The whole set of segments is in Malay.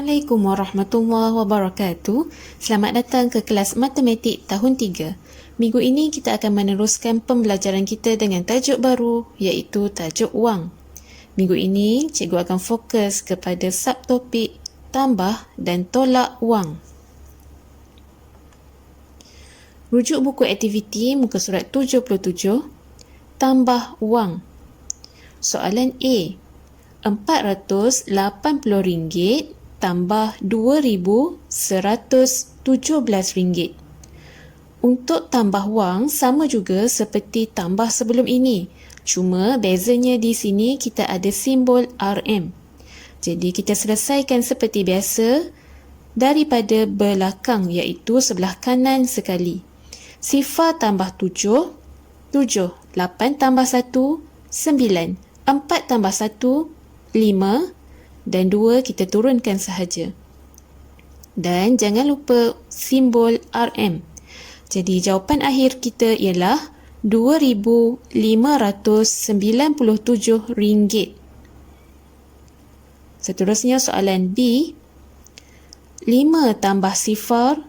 Assalamualaikum warahmatullahi wabarakatuh. Selamat datang ke kelas Matematik tahun 3. Minggu ini kita akan meneruskan pembelajaran kita dengan tajuk baru iaitu tajuk wang. Minggu ini cikgu akan fokus kepada subtopik tambah dan tolak wang. Rujuk buku aktiviti muka surat 77, tambah wang. Soalan A. RM480 tambah RM2,117. Untuk tambah wang sama juga seperti tambah sebelum ini. Cuma bezanya di sini kita ada simbol RM. Jadi kita selesaikan seperti biasa daripada belakang iaitu sebelah kanan sekali. Sifar tambah 7, 8 tambah 1, 9, 4 tambah 1, 5 dan 2 kita turunkan sahaja. Dan jangan lupa simbol RM. Jadi jawapan akhir kita ialah RM2,597. Seterusnya soalan B. 5 tambah sifar,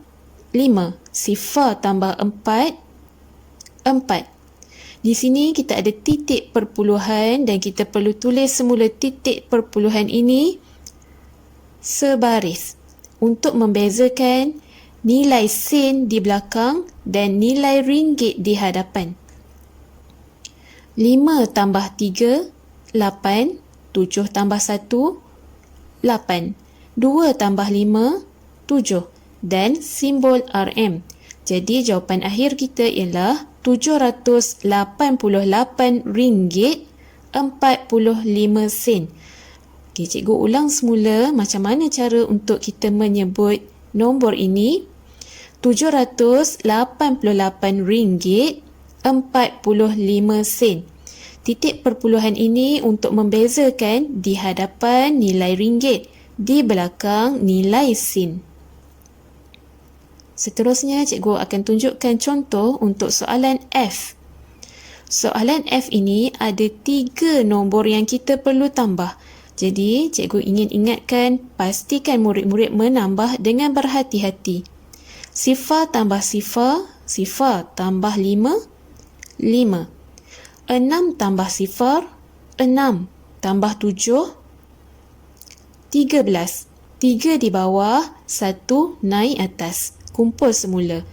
5. Sifar tambah 4, 4. Di sini kita ada titik perpuluhan dan kita perlu tulis semula titik perpuluhan ini sebaris untuk membezakan nilai sen di belakang dan nilai ringgit di hadapan. 5 tambah 3, 8. 7 tambah 1, 8. 2 tambah 5, 7. Dan simbol RM. Jadi jawapan akhir kita ialah RM788.45. Okey, cikgu ulang semula macam mana cara untuk kita menyebut nombor ini. RM788.45. Titik perpuluhan ini untuk membezakan di hadapan nilai ringgit, di belakang nilai sen. Seterusnya, cikgu akan tunjukkan contoh untuk soalan F. Soalan F ini ada 3 nombor yang kita perlu tambah. Jadi, cikgu ingin ingatkan, pastikan murid-murid menambah dengan berhati-hati. Sifar tambah sifar, sifar tambah 5, 5. 6 tambah sifar, 6 tambah 7, 13. 3 di bawah, 1 naik atas. Kumpul semula.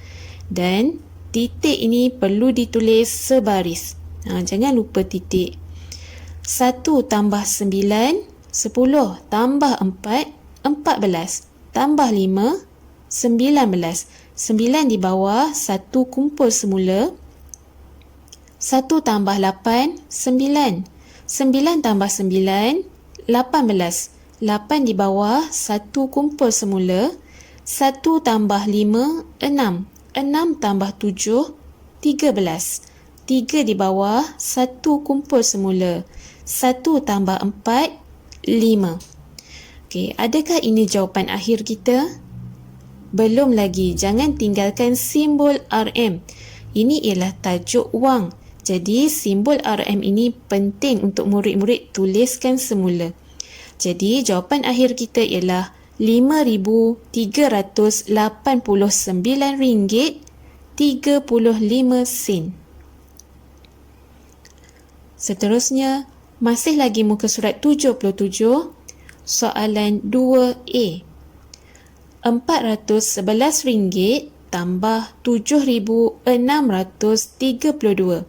Dan titik ini perlu ditulis sebaris. Jangan lupa titik. 1 tambah 9, 10 tambah 4, 14 tambah 5, 19. 9 di bawah, 1 kumpul semula. 1 tambah 8, 9. 9 tambah 9, 18. 8 di bawah, 1 kumpul semula. 1 tambah 5, 6. 6 tambah 7, 13. 3 di bawah, 1 kumpul semula. 1 tambah 4, 5. Okey, adakah ini jawapan akhir kita? Belum lagi. Jangan tinggalkan simbol RM. Ini ialah tajuk wang. Jadi, simbol RM ini penting untuk murid-murid tuliskan semula. Jadi, jawapan akhir kita ialah RM5,389.35. Seterusnya, masih lagi muka surat 77, soalan 2A. RM411 tambah RM7,632.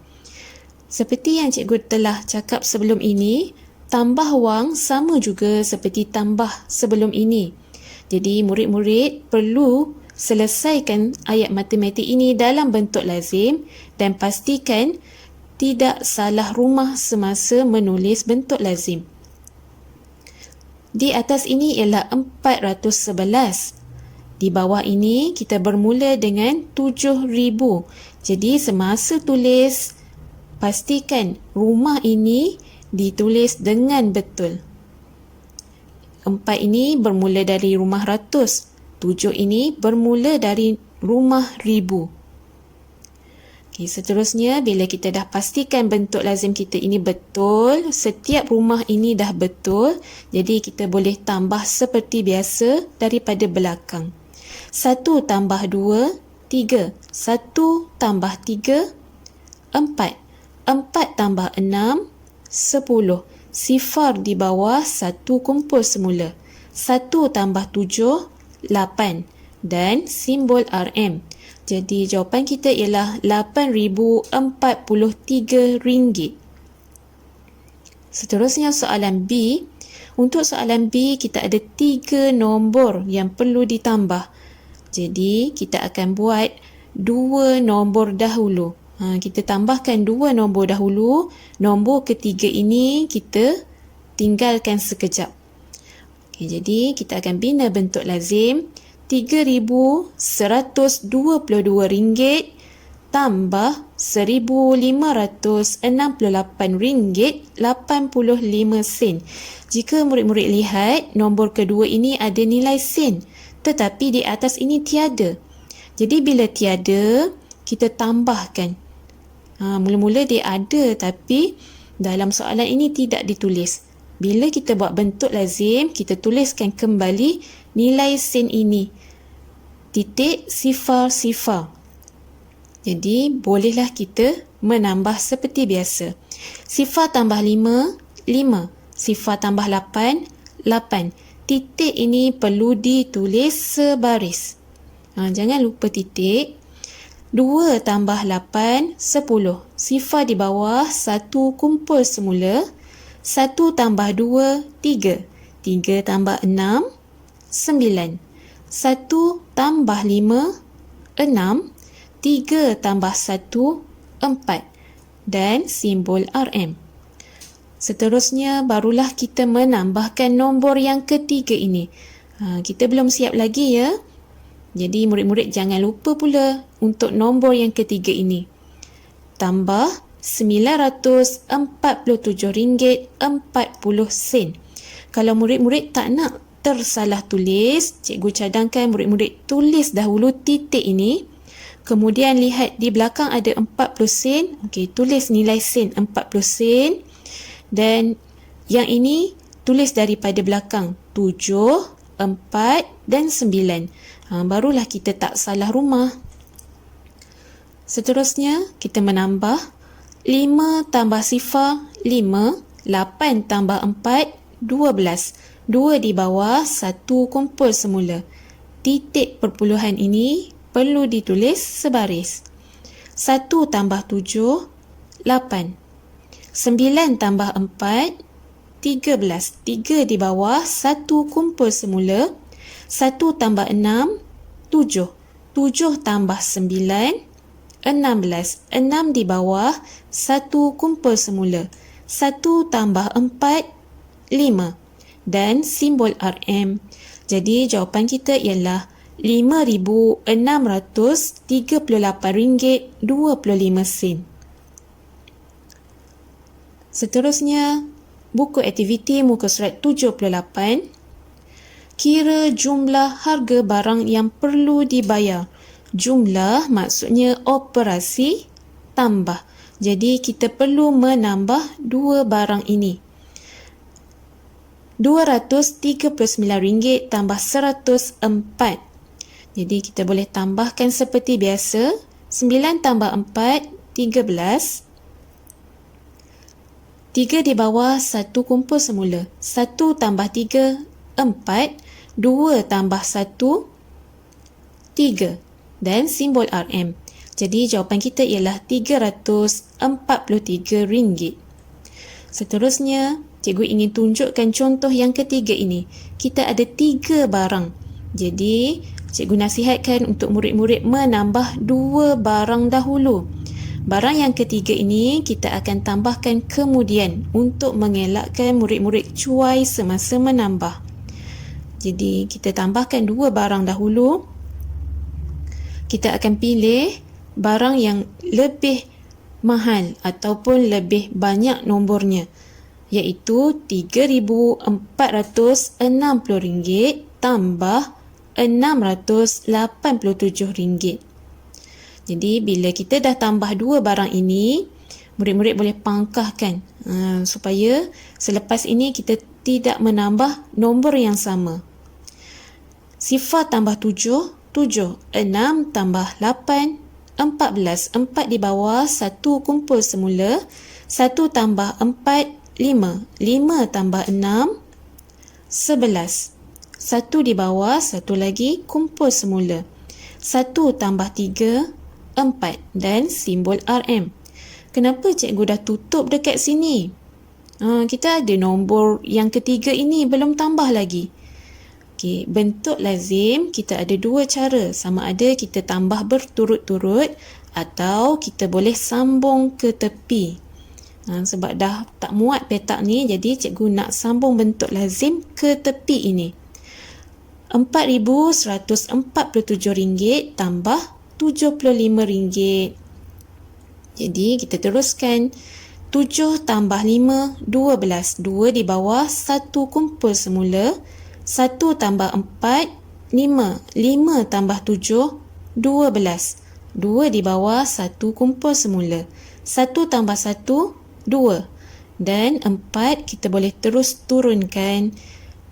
Seperti yang cikgu telah cakap sebelum ini, tambah wang sama juga seperti tambah sebelum ini. Jadi murid-murid perlu selesaikan ayat matematik ini dalam bentuk lazim dan pastikan tidak salah rumah semasa menulis bentuk lazim. Di atas ini ialah 411. Di bawah ini kita bermula dengan 7,000. Jadi semasa tulis, pastikan rumah ini ditulis dengan betul. 4 ini bermula dari rumah ratus. 7 ini bermula dari rumah ribu. Okay, seterusnya, bila kita dah pastikan bentuk lazim kita ini betul, setiap rumah ini dah betul, jadi kita boleh tambah seperti biasa daripada belakang. 1 tambah 2, 3. 1 tambah 3, 4. 4 tambah 6, 10. Sifar di bawah 1 kumpul semula. 1 tambah 7, 8. Dan simbol RM. Jadi jawapan kita ialah RM8,043. Seterusnya soalan B. Untuk soalan B, kita ada 3 nombor yang perlu ditambah. Jadi kita akan buat 2 nombor dahulu. Kita tambahkan 2 nombor dahulu. Nombor ketiga ini kita tinggalkan sekejap. Okay, jadi kita akan bina bentuk lazim. RM3,122 tambah RM1,568.85. Jika murid-murid lihat, nombor kedua ini ada nilai sen, tetapi di atas ini tiada. Jadi bila tiada, kita tambahkan. Mula-mula dia ada, tapi dalam soalan ini tidak ditulis. Bila kita buat bentuk lazim, kita tuliskan kembali nilai sen ini. Titik sifar-sifar. Jadi, bolehlah kita menambah seperti biasa. Sifar tambah 5, 5. Sifar tambah 8, 8. Titik ini perlu ditulis sebaris. Jangan lupa titik. 2 tambah 8, 10. Sifar di bawah 1 kumpul semula. 1 tambah 2, 3. 3 tambah 6, 9. 1 tambah 5, 6. 3 tambah 1, 4. Dan simbol RM. Seterusnya, barulah kita menambahkan nombor yang ketiga ini. Kita belum siap lagi ya. Jadi murid-murid jangan lupa pula untuk nombor yang ketiga ini. Tambah RM947.40. Kalau murid-murid tak nak tersalah tulis, cikgu cadangkan murid-murid tulis dahulu titik ini. Kemudian lihat di belakang ada 40 sen. Okey, tulis nilai sen 40 sen. Dan yang ini tulis daripada belakang 7, 4 dan 9. Barulah kita tak salah rumah. Seterusnya, kita menambah 5 tambah sifar 5, 8 tambah 4, 12. 2 di bawah, 1 kumpul semula. Titik perpuluhan ini perlu ditulis sebaris. 1 tambah 7, 8. 9 tambah 4, 13. 3 di bawah, 1 kumpul semula. 1 tambah 6, 7. 7 tambah 9, 16. 6 di bawah, 1 kumpul semula. 1 tambah 4, 5. Dan simbol RM. Jadi jawapan kita ialah RM5,638.25. Seterusnya, buku aktiviti muka surat 78. Kira jumlah harga barang yang perlu dibayar. Jumlah maksudnya operasi tambah. Jadi kita perlu menambah 2 barang ini. RM239 tambah 104. Jadi kita boleh tambahkan seperti biasa. 9 tambah 4, 13. 3 di bawah, 1 kumpul semula. 1 tambah 3, 4. 2 tambah 1, 3. Dan simbol RM. Jadi jawapan kita ialah RM343. Seterusnya, cikgu ingin tunjukkan contoh yang ketiga ini. Kita ada 3 barang. Jadi, cikgu nasihatkan untuk murid-murid menambah 2 barang dahulu. Barang yang ketiga ini kita akan tambahkan kemudian untuk mengelakkan murid-murid cuai semasa menambah. Jadi, kita tambahkan 2 barang dahulu. Kita akan pilih barang yang lebih mahal ataupun lebih banyak nombornya, iaitu RM3,460 tambah RM687. Jadi bila kita dah tambah dua barang ini, murid-murid boleh pangkahkan supaya selepas ini kita tidak menambah nombor yang sama. Sifar tambah 7, 7. 6 tambah 8, 14. 4 di bawah, 1 kumpul semula. 1 tambah 4, 5. 5 tambah 6, 11. 1 di bawah, 1 lagi kumpul semula. 1 tambah 3, 4 dan simbol RM. Kenapa cikgu dah tutup dekat sini? Kita ada nombor yang ketiga ini belum tambah lagi. Okey, bentuk lazim kita ada dua cara. Sama ada kita tambah berturut-turut atau kita boleh sambung ke tepi. Sebab dah tak muat petak ni, jadi cikgu nak sambung bentuk lazim ke tepi ini. RM4,147 tambah RM75. Jadi kita teruskan. 7 tambah 5, 12. 2 di bawah, 1 kumpul semula. 1 tambah 4, 5. 5 tambah 7, 12. 2 di bawah, 1 kumpul semula. 1 tambah 1, 2. Dan 4 kita boleh terus turunkan.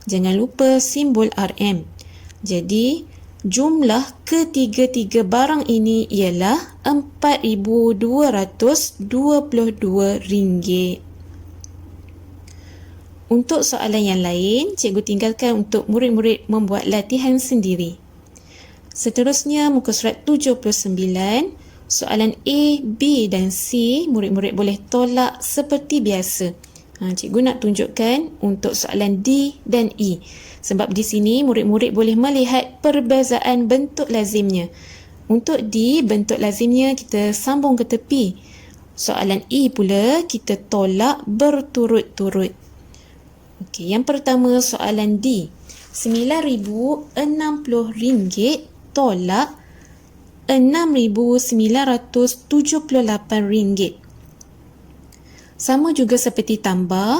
Jangan lupa simbol RM. Jadi, jumlah ketiga-tiga barang ini ialah RM4,222. Untuk soalan yang lain, cikgu tinggalkan untuk murid-murid membuat latihan sendiri. Seterusnya, muka surat 79, soalan A, B dan C, murid-murid boleh tolak seperti biasa. Cikgu nak tunjukkan untuk soalan D dan E. Sebab di sini murid-murid boleh melihat perbezaan bentuk lazimnya. Untuk D, bentuk lazimnya kita sambung ke tepi. Soalan E pula kita tolak berturut-turut. Okey, yang pertama soalan D. RM9,060 tolak RM6,978. Sama juga seperti tambah.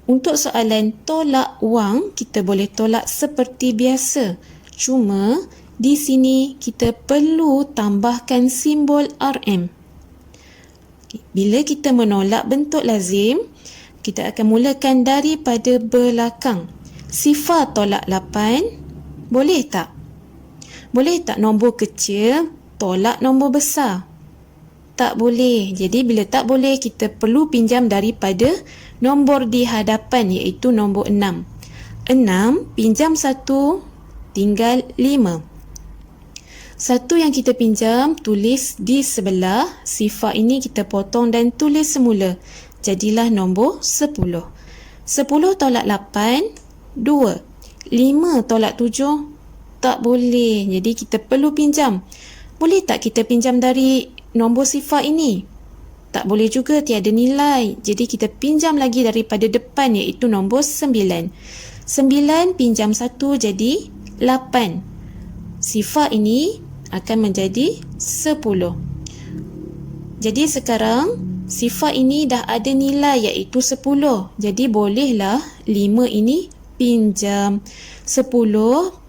Untuk soalan tolak wang, kita boleh tolak seperti biasa. Cuma di sini kita perlu tambahkan simbol RM. Bila kita menolak bentuk lazim, kita akan mulakan daripada belakang. Sifar tolak 8, boleh tak? Boleh tak nombor kecil tolak nombor besar? Tak boleh. Jadi bila tak boleh, kita perlu pinjam daripada nombor di hadapan, iaitu nombor 6. 6 pinjam 1, tinggal 5. 1 yang kita pinjam, tulis di sebelah. Sifar ini kita potong dan tulis semula. Jadilah nombor 10. 10 tolak 8, 2. 5 tolak 7, tak boleh. Jadi kita perlu pinjam. Boleh tak kita pinjam dari nombor sifar ini? Tak boleh juga, tiada nilai. Jadi kita pinjam lagi daripada depan, iaitu nombor 9. 9 pinjam 1 jadi 8. Sifar ini akan menjadi 10. Jadi sekarang sifar ini dah ada nilai iaitu 10. Jadi bolehlah 5 ini pinjam. 10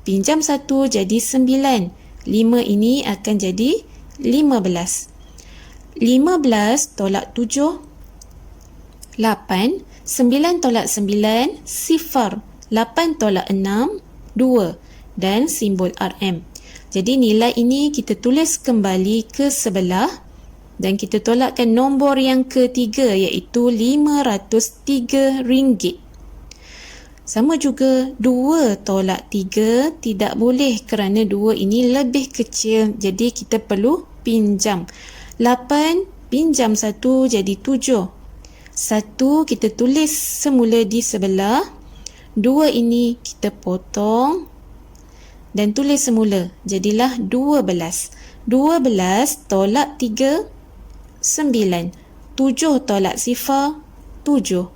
pinjam 1 jadi 9. 5 ini akan jadi 15. 15 tolak 7, 8. 9 tolak 9, sifar. 8 tolak 6, 2. Dan simbol RM. Jadi nilai ini kita tulis kembali ke sebelah dan kita tolakkan nombor yang ketiga iaitu RM503. Sama juga 2 tolak 3 tidak boleh kerana 2 ini lebih kecil. Jadi kita perlu pinjam. 8 pinjam 1 jadi 7. 1 kita tulis semula di sebelah. 2 ini kita potong dan tulis semula. Jadilah 12. 12 tolak 3, 9. 7 tolak sifar, 7.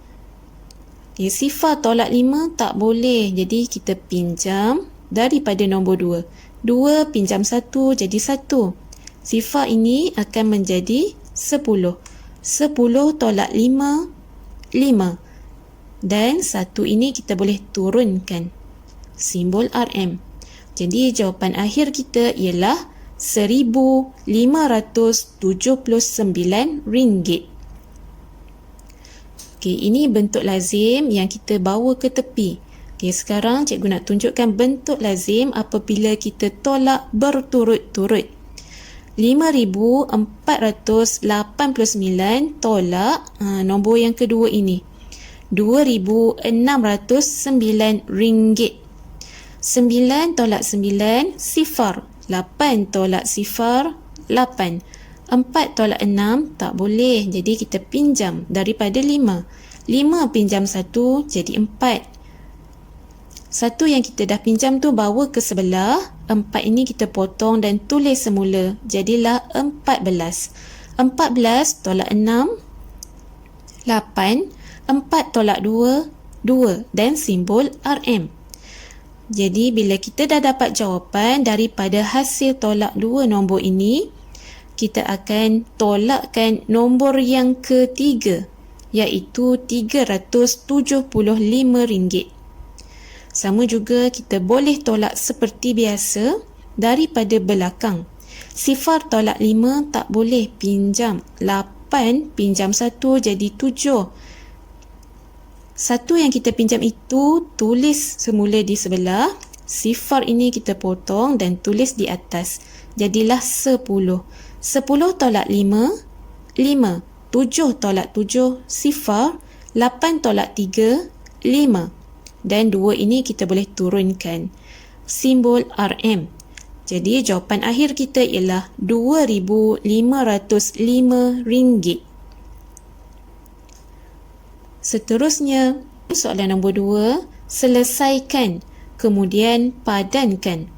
Sifar tolak 5 tak boleh. Jadi kita pinjam daripada nombor 2. 2 pinjam 1 jadi 1. Sifar ini akan menjadi 10. 10 tolak 5, 5. Dan 1 ini kita boleh turunkan. Simbol RM. Jadi jawapan akhir kita ialah RM1,579. Okey, ini bentuk lazim yang kita bawa ke tepi. Okey, sekarang cikgu nak tunjukkan bentuk lazim apabila kita tolak berturut-turut. 5,489 tolak nombor yang kedua ini. RM2,609. 9 tolak 9, sifar. 8 tolak sifar, 8. 4 tolak 6, tak boleh. Jadi kita pinjam daripada 5. 5 pinjam 1, jadi 4. 1 yang kita dah pinjam tu bawa ke sebelah. 4 ini kita potong dan tulis semula. Jadilah 14. 14 tolak 6, 8. 4 tolak 2, 2. Dan simbol RM. Jadi bila kita dah dapat jawapan daripada hasil tolak dua nombor ini, kita akan tolakkan nombor yang ketiga, iaitu RM375. Sama juga kita boleh tolak seperti biasa daripada belakang. Sifar tolak 5 tak boleh, pinjam. 8 pinjam 1 jadi 7. 1 yang kita pinjam itu tulis semula di sebelah. Sifar ini kita potong dan tulis di atas. Jadilah 10. 10 tolak 5, 5. 7 tolak 7, sifar. 8 tolak 3, 5. Dan 2 ini kita boleh turunkan. Simbol RM. Jadi jawapan akhir kita ialah RM2,505. Seterusnya, soalan nombor 2, selesaikan, kemudian padankan.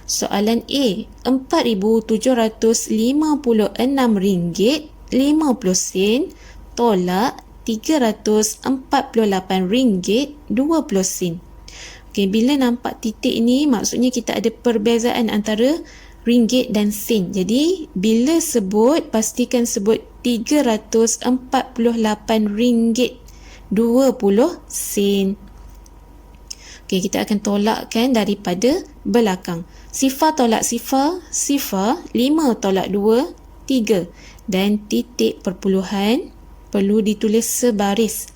Soalan A, RM4,756.50 tolak RM348.20. Okey, bila nampak titik ni, maksudnya kita ada perbezaan antara ringgit dan sen. Jadi, bila sebut, pastikan sebut RM348.20. Okey, kita akan tolakkan daripada belakang. Sifar tolak sifar, sifar. 5 tolak 2, 3. Dan titik perpuluhan perlu ditulis sebaris.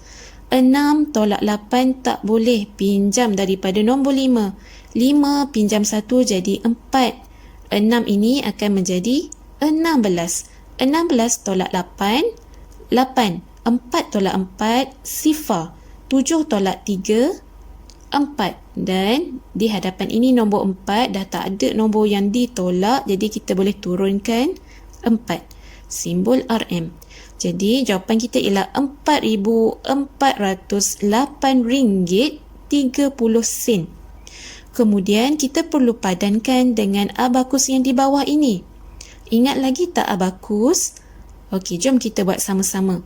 6 tolak 8 tak boleh, pinjam daripada nombor 5. 5 pinjam 1 jadi 4. 6 ini akan menjadi 16. 16 tolak 8, 8. 4 tolak 4, sifar. 7 tolak 3, 4. Dan di hadapan ini nombor 4 dah tak ada nombor yang ditolak, jadi kita boleh turunkan 4. Simbol RM. Jadi jawapan kita ialah RM4,408.30. Kemudian kita perlu padankan dengan abakus yang di bawah ini. Ingat lagi tak abakus? Okey, jom kita buat sama-sama.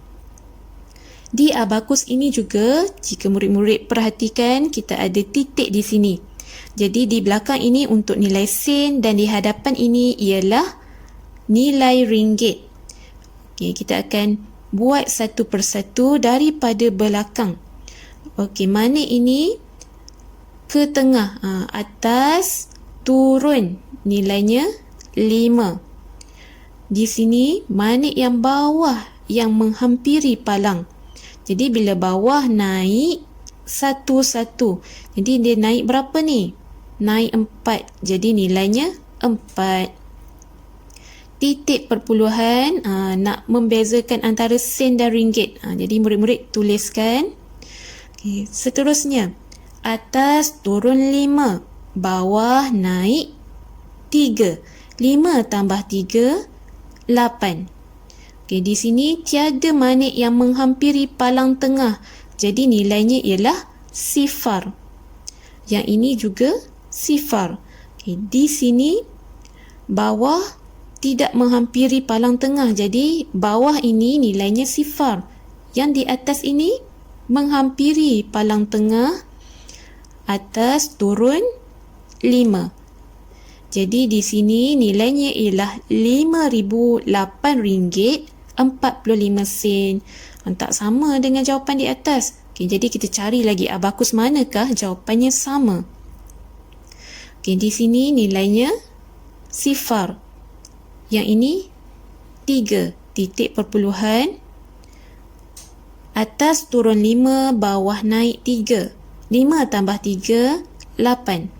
Di abakus ini juga, jika murid-murid perhatikan, kita ada titik di sini. Jadi di belakang ini untuk nilai sen dan di hadapan ini ialah nilai ringgit. Okey, kita akan buat satu persatu daripada belakang. Okey, mana ini? Ke tengah. Atas, turun. Nilainya 5. Di sini, mana yang bawah yang menghampiri palang? Jadi bila bawah naik 1-1. Jadi dia naik berapa ni? Naik 4. Jadi nilainya 4. Titik perpuluhan nak membezakan antara sen dan ringgit. Jadi murid-murid tuliskan. Okay. Seterusnya, atas turun 5, bawah naik 3. 5 tambah 3, 8. Okay, di sini tiada manik yang menghampiri palang tengah. Jadi nilainya ialah sifar. Yang ini juga sifar. Okay, di sini bawah tidak menghampiri palang tengah. Jadi bawah ini nilainya sifar. Yang di atas ini menghampiri palang tengah. Atas turun 5. Jadi di sini nilainya ialah RM5,008.45. Tak sama dengan jawapan di atas. Okay, jadi kita cari lagi abakus manakah jawapannya sama. Okay, di sini nilainya sifar. Yang ini 3 titik perpuluhan. Atas turun 5, bawah naik 3. 5 tambah 3, 8.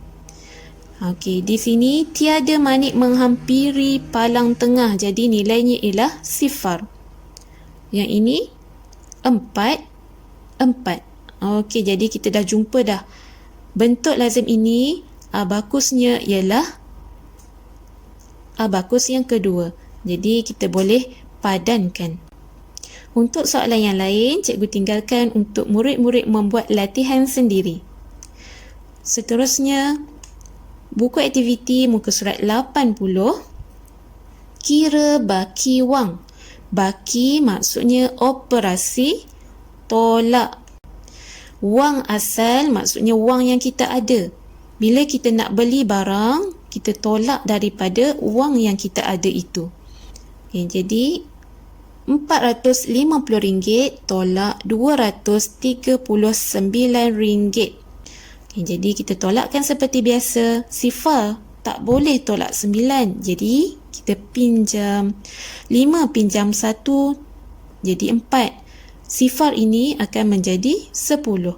Okey, di sini tiada manik menghampiri palang tengah. Jadi nilainya ialah 0. Yang ini 4, 4. Okey, jadi kita dah jumpa dah. Bentuk lazim ini abakusnya ialah abakus yang kedua. Jadi kita boleh padankan. Untuk soalan yang lain, cikgu tinggalkan untuk murid-murid membuat latihan sendiri. Seterusnya, buku aktiviti muka surat 80. Kira baki wang. Baki maksudnya operasi tolak. Wang asal maksudnya wang yang kita ada. Bila kita nak beli barang, kita tolak daripada wang yang kita ada itu. Okay, jadi RM450 tolak RM239. Okay, jadi kita tolakkan seperti biasa. 0 tak boleh tolak 9. Jadi kita pinjam 5 pinjam 1 jadi 4. 0 ini akan menjadi 10. 10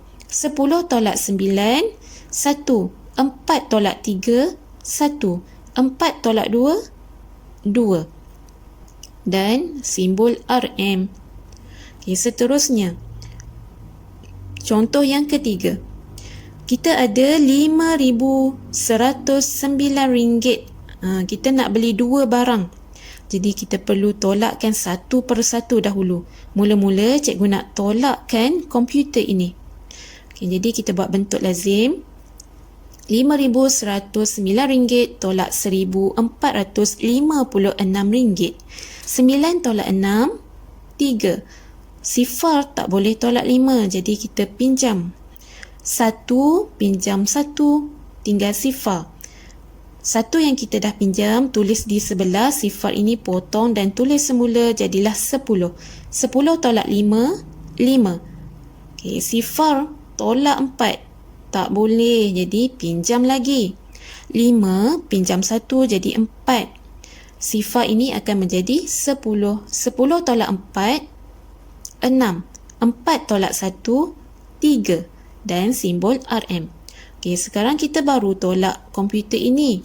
tolak 9, 1. 4 tolak 3, 1. 4 tolak 2, 2. Dan simbol RM. Okay, seterusnya, contoh yang ketiga. Kita ada RM5,109. Kita nak beli 2 barang. Jadi kita perlu tolakkan satu persatu dahulu. Mula-mula cikgu nak tolakkan komputer ini. Okay, jadi kita buat bentuk lazim. RM5,109 tolak RM1,456. 9 tolak 6, 3. 0 tak boleh tolak 5. Jadi kita pinjam. 1 pinjam 1, tinggal 0. 1 yang kita dah pinjam, tulis di sebelah. 0 ini potong dan tulis semula, jadilah 10. 10 tolak 5, 5. Okay, 0 tolak 4. Tak boleh, jadi pinjam lagi. 5 pinjam 1 jadi 4. 0 ini akan menjadi 10. 10 tolak 4, 6. 4 tolak 1, 3. Dan simbol RM. Okay, sekarang kita baru tolak komputer ini.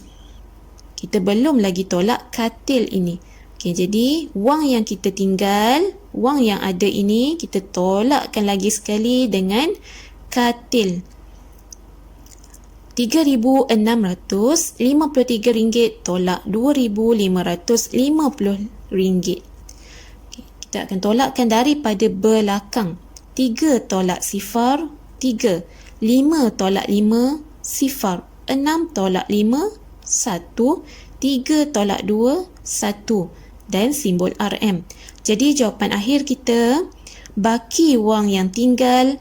Kita belum lagi tolak katil ini. Okay, jadi wang yang kita tinggal, wang yang ada ini, kita tolakkan lagi sekali dengan katil. RM3,653 tolak RM2,550. Okay, kita akan tolakkan daripada belakang. 3 tolak 0, 3. 5 tolak 5, 0. 6 tolak 5, 1. 3 tolak 2, 1. Dan simbol RM. Jadi jawapan akhir kita, baki wang yang tinggal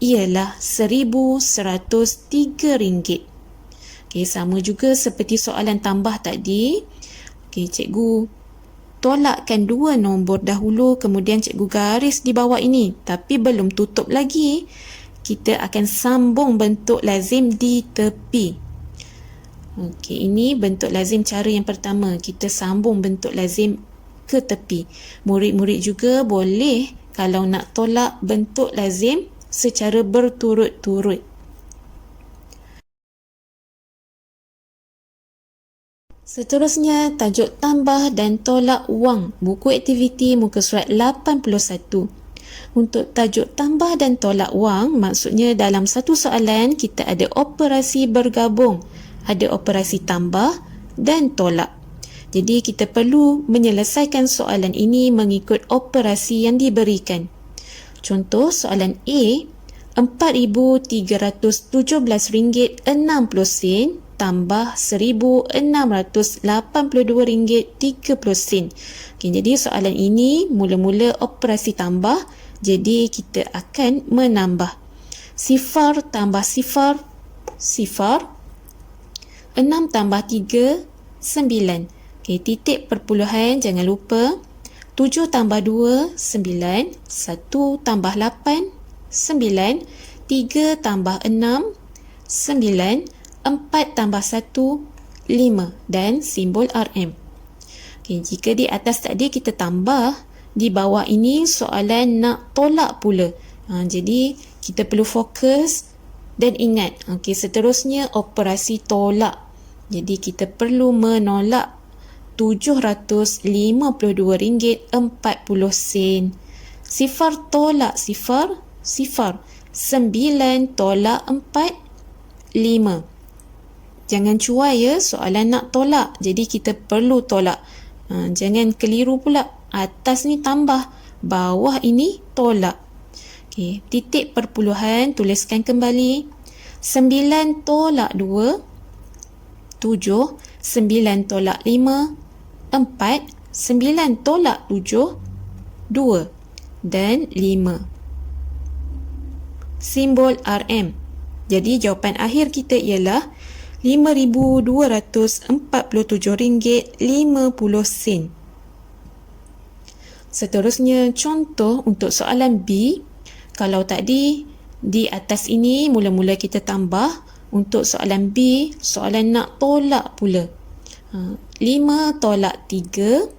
ialah RM1,103. Okay, sama juga seperti soalan tambah tadi. Okay, cikgu tolakkan 2 nombor dahulu, kemudian cikgu garis di bawah ini. Tapi belum tutup lagi. Kita akan sambung bentuk lazim di tepi. Okey, ini bentuk lazim cara yang pertama. Kita sambung bentuk lazim ke tepi. Murid-murid juga boleh kalau nak tolak bentuk lazim secara berturut-turut. Seterusnya, tajuk tambah dan tolak wang. Buku aktiviti muka surat 81. Untuk tajuk tambah dan tolak wang, maksudnya dalam satu soalan kita ada operasi bergabung. Ada operasi tambah dan tolak. Jadi kita perlu menyelesaikan soalan ini mengikut operasi yang diberikan. Contoh soalan A, RM4,317.60 tambah RM1,682.30. Okay, jadi soalan ini mula-mula operasi tambah, jadi kita akan menambah. 0 tambah 0, 0. 6 tambah 3, 9. Okay, titik perpuluhan jangan lupa. 7 tambah 2, 9. 1 tambah 8, 9. 3 tambah 6, 9. 4 tambah 1, 5. Dan simbol RM. Okay, jika di atas tadi kita tambah, di bawah ini soalan nak tolak pula. Jadi kita perlu fokus dan ingat. Okay, seterusnya operasi tolak. Jadi kita perlu menolak RM752.40. Sifar tolak sifar, sifar. 9 tolak 4, 5. Jangan cuai ya, soalan nak tolak. Jadi kita perlu tolak. Jangan keliru pula. Atas ni tambah, bawah ini tolak. Okay, titik perpuluhan, tuliskan kembali. 9 tolak 2, 7. 9 tolak 5, 4. 9 tolak 7, 2 dan 5. Simbol RM. Jadi jawapan akhir kita ialah RM5,247.50. Seterusnya contoh untuk soalan B. Kalau tadi di atas ini mula-mula kita tambah, untuk soalan B, soalan nak tolak pula. 5 tolak 3,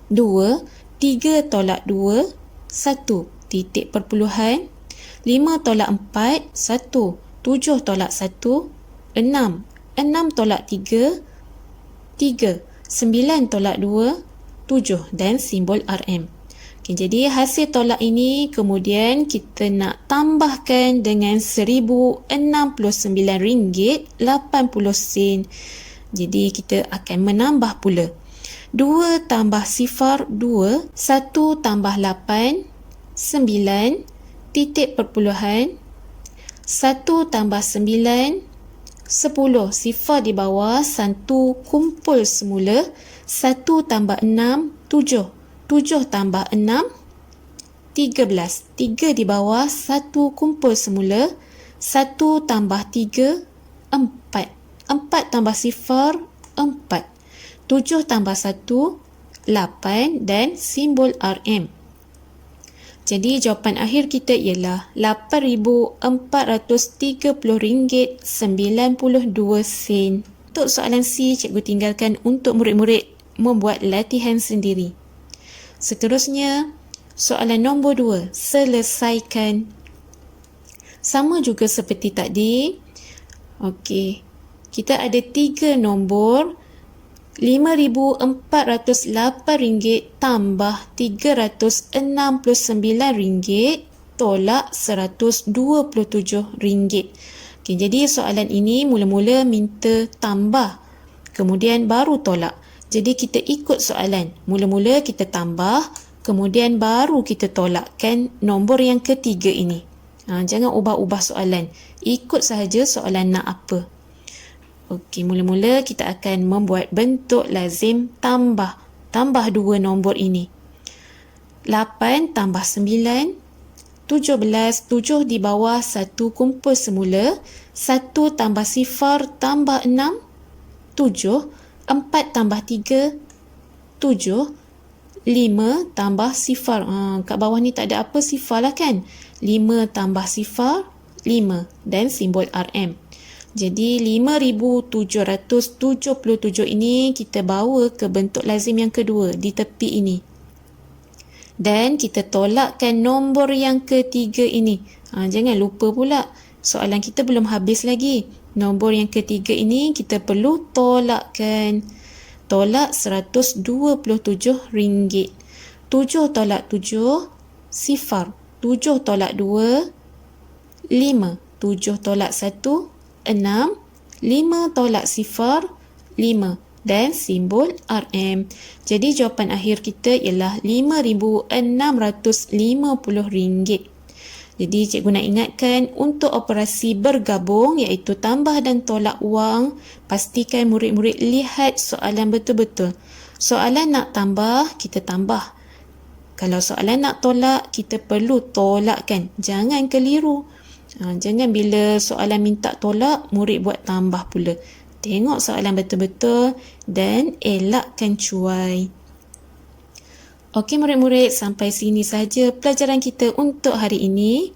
2. 3 tolak 2, 1. Titik perpuluhan. 5 tolak 4, 1. 7 tolak 1, 6. 6 tolak 3, 3. 9 tolak 2, 7 dan simbol RM. Okay, jadi hasil tolak ini kemudian kita nak tambahkan dengan RM1,069.80. Jadi kita akan menambah pula. 2 tambah sifar 2, 1 tambah 8, 9, titik perpuluhan. 1 tambah 9, 10. Sifar di bawah, 1 kumpul semula. 1 tambah 6, 7. 7 tambah 6, 13. 3 di bawah, 1 kumpul semula. 1 tambah 3, 4. 4 tambah sifar, 4. 7 tambah 1, 8 dan simbol RM. Jadi jawapan akhir kita ialah RM8,430.92. Untuk soalan C, cikgu tinggalkan untuk murid-murid membuat latihan sendiri. Seterusnya, soalan nombor 2, selesaikan. Sama juga seperti tadi. Okey, kita ada 3 nombor. RM5,408 tambah RM369 tolak RM127. Okay, jadi soalan ini mula-mula minta tambah, kemudian baru tolak. Jadi kita ikut soalan. Mula-mula kita tambah, kemudian baru kita tolakkan nombor yang ketiga ini. Jangan ubah-ubah soalan. Ikut sahaja soalan nak apa. Okey, mula-mula kita akan membuat bentuk lazim tambah. Tambah 2 nombor ini. 8 tambah 9, 17. 7 di bawah, 1 kumpul semula. 1 tambah sifar tambah 6, 7. 4 tambah 3, 7. 5 tambah sifar. Kat bawah ni tak ada apa, sifar lah kan. 5 tambah sifar, 5 dan simbol RM. Jadi 5,777 ini kita bawa ke bentuk lazim yang kedua di tepi ini. Dan kita tolakkan nombor yang ketiga ini. Jangan lupa pula, soalan kita belum habis lagi. Nombor yang ketiga ini kita perlu tolakkan. Tolak RM127. 7 tolak 7, sifar. 7 tolak 2, 5. 7 tolak 1, 6. 5 tolak sifar, 5 dan simbol RM. Jadi jawapan akhir kita ialah RM5,650. Jadi cikgu nak ingatkan untuk operasi bergabung iaitu tambah dan tolak wang, pastikan murid-murid lihat soalan betul-betul. Soalan nak tambah, kita tambah. Kalau soalan nak tolak, kita perlu tolakkan. Jangan keliru. Jangan bila soalan minta tolak, murid buat tambah pula. Tengok soalan betul-betul dan elakkan cuai. Okey murid-murid, sampai sini saja pelajaran kita untuk hari ini.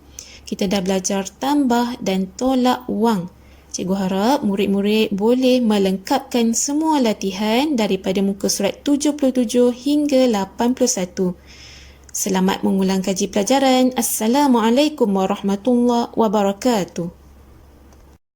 Kita dah belajar tambah dan tolak wang. Cikgu harap murid-murid boleh melengkapkan semua latihan daripada muka surat 77 hingga 81. Selamat mengulang kaji pelajaran. Assalamualaikum warahmatullahi wabarakatuh.